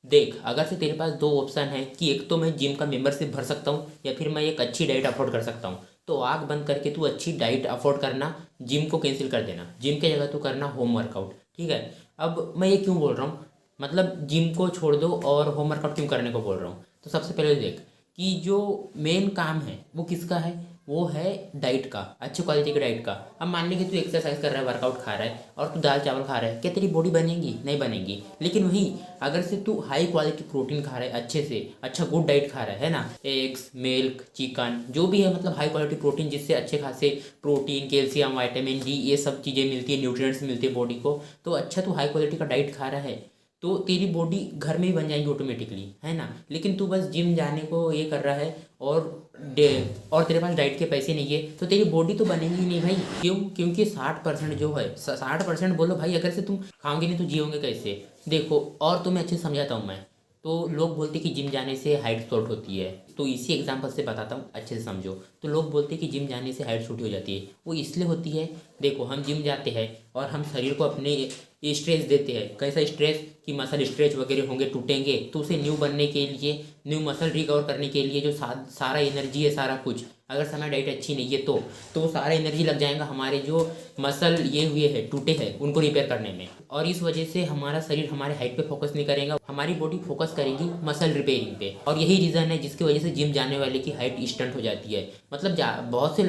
देख, अगर से तेरे पास दो ऑप्शन है कि एक तो मैं जिम का मेंबरशिप भर सकता हूँ या फिर मैं एक अच्छी डाइट अफोर्ड कर सकता हूँ, तो आँख बंद करके तू अच्छी डाइट अफोर्ड करना, जिम को कैंसिल कर देना। जिम की जगह तू करना होम वर्कआउट, ठीक है। अब मैं ये क्यों बोल रहा हूँ, मतलब जिम को छोड़ दो और होम वर्कआउट क्यों करने को बोल रहा हूँ। तो सबसे पहले देख कि जो मेन काम है वो किसका है, वो है डाइट का, अच्छी क्वालिटी की डाइट का। अब मान ली कि तू एक्सरसाइज कर रहा है, वर्कआउट खा रहा है और तू दाल चावल खा रहा है, क्या तेरी बॉडी बनेगी? नहीं बनेगी। लेकिन वहीं अगर से तू हाई क्वालिटी प्रोटीन खा रहा है, अच्छे से अच्छा गुड डाइट खा रहा है ना, एग्स मिल्क चिकन जो भी है, मतलब हाई क्वालिटी प्रोटीन जिससे अच्छे खासे प्रोटीन कैल्शियम विटामिन डी ये सब चीज़ें मिलती है, न्यूट्रिएंट्स मिलती है बॉडी को, तो अच्छा तू हाई क्वालिटी का डाइट खा रहा है तो तेरी बॉडी घर में ही बन जाएगी ऑटोमेटिकली, है ना। लेकिन तू बस जिम जाने को ये कर रहा है और डे और तेरे पास डाइट के पैसे नहीं है, तो तेरी बॉडी तो बनेगी ही नहीं भाई। क्यों? क्योंकि 60% जो है, 60% बोलो भाई, अगर से तुम खाओगे नहीं तो जियोगे कैसे। देखो, और तुम्हें अच्छे से समझाता हूँ मैं। तो लोग बोलते कि जिम जाने से हाइट शॉर्ट होती है, तो इसी एग्जांपल से बताता हूँ, अच्छे से समझो। तो लोग बोलते कि जिम जाने से हाइट छोटी हो जाती है, वो इसलिए होती है। देखो, हम जिम जाते हैं और हम शरीर को अपने स्ट्रेस देते हैं। कैसा स्ट्रेस? कि मसल स्ट्रेच वगैरह होंगे, टूटेंगे, तो उसे न्यू बनने के लिए, न्यू मसल रिकवर करने के लिए जो सारा एनर्जी है, सारा कुछ, अगर समय डाइट अच्छी नहीं है तो वो सारा एनर्जी लग जाएगा हमारे जो मसल ये हुए हैं, टूटे हैं, उनको रिपेयर करने में। और इस वजह से हमारा शरीर हमारे हाइट पे फोकस नहीं करेगा, हमारी बॉडी फोकस करेगी मसल रिपेयरिंग पे। और यही रीज़न है जिसकी वजह से जिम जाने वाले की हाइट स्टंट हो जाती है। मतलब बहुत से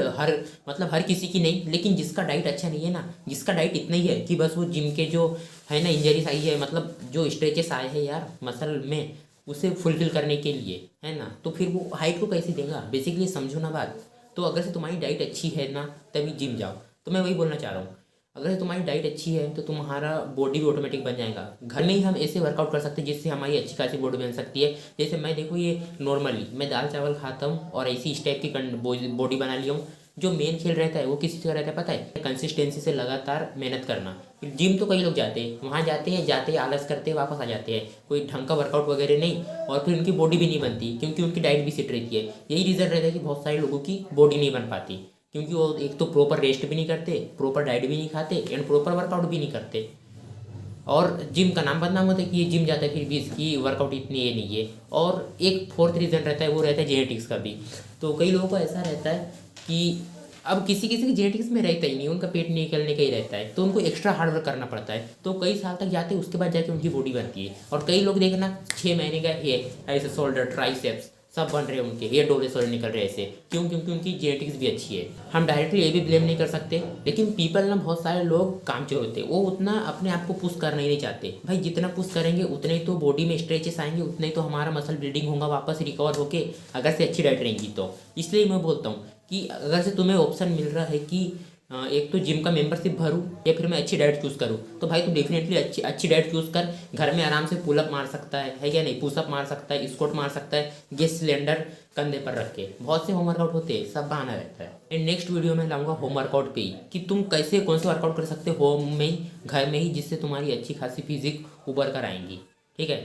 हर किसी की नहीं, लेकिन जिसका डाइट अच्छा नहीं है ना, जिसका डाइट इतना ही है कि बस वो जिम के जो है ना इंजरीज आई है, मतलब जो स्ट्रेचेस आए हैं यार मसल में, उसे फुलफिल करने के लिए, है ना, तो फिर वो हाइट को कैसे देगा? बेसिकली समझो ना बात। तो अगर से तुम्हारी डाइट अच्छी है ना, तभी जिम जाओ। तो मैं वही बोलना चाह रहा हूँ, अगर से तुम्हारी डाइट अच्छी है तो तुम्हारा बॉडी भी ऑटोमेटिक बन जाएगा। घर में ही हम ऐसे वर्कआउट कर सकते हैं जिससे हमारी अच्छी खासी बॉडी बन सकती है। जैसे मैं देखो, ये नॉर्मली मैं दाल चावल खाता हूँ और ऐसी इस टाइप की बॉडी बना लिया हूँ। जो मेन खेल रहता है वो किस चीज़ का रहता है पता है? कंसिस्टेंसी से लगातार मेहनत करना। फिर जिम तो कई लोग जाते हैं, वहाँ जाते हैं आलस करते हैं, वापस आ जाते हैं, कोई ढंग का वर्कआउट वगैरह नहीं, और फिर उनकी बॉडी भी नहीं बनती क्योंकि उनकी डाइट भी सेट रहती है। यही रीज़न रहता है कि बहुत सारे लोगों की बॉडी नहीं बन पाती, क्योंकि वो एक तो प्रॉपर रेस्ट भी नहीं करते, प्रॉपर डाइट भी नहीं खाते एंड प्रॉपर वर्कआउट भी नहीं करते। और जिम का नाम बदनाम होता है कि ये जिम जाता है फिर भी इसकी वर्कआउट इतनी ये नहीं है। और एक फोर्थ रीज़न रहता है, वो रहता है जेनेटिक्स का भी। तो कई लोगों को ऐसा रहता है कि अब किसी किसी की जेनेटिक्स में रहता ही नहीं, उनका पेट निकलने का ही रहता है, तो उनको एक्स्ट्रा हार्ड वर्क करना पड़ता है, तो कई साल तक जाते हैं, उसके बाद जाके उनकी बॉडी बनती है। और कई लोग देखना 6 महीने का ये ऐसे शोल्डर ट्राइसेप्स सब बन रहे हैं उनके, ये डोले सोले निकल रहे हैं ऐसे। क्यों? क्योंकि उनकी जेनेटिक्स भी अच्छी है। हम डायरेक्टली ये भी ब्लेम नहीं कर सकते, लेकिन पीपल ना, बहुत सारे लोग कामचोर होते हैं, वो उतना अपने आप को पुश करना ही नहीं चाहते। भाई जितना पुश करेंगे उतने ही तो बॉडी में स्ट्रेचेस आएंगे, उतने ही तो हमारा मसल बिल्डिंग होगा वापस रिकवर होके, अगर से अच्छी डाइट रहेंगी तो। इसलिए मैं बोलता हूँ कि अगर से तुम्हें ऑप्शन मिल रहा है कि एक तो जिम का मेंबरशिप भरूँ या फिर मैं अच्छी डाइट चूज़ करूँ, तो भाई तू डेफिनेटली अच्छी अच्छी डाइट चूज़ कर। घर में आराम से पुलअप मार सकता है क्या नहीं? पुशअप मार सकता है, स्क्वाट मार सकता है, गैस सिलेंडर कंधे पर रख के। बहुत से होम वर्कआउट होते हैं, सब बहाना रहता है। एंड नेक्स्ट वीडियो में लाऊंगा होम वर्कआउट पे ही, कि तुम कैसे कौन से वर्कआउट कर सकते हो होम में ही, घर में ही, जिससे तुम्हारी अच्छी खासी फिजिक उभर कर आएंगी। ठीक है।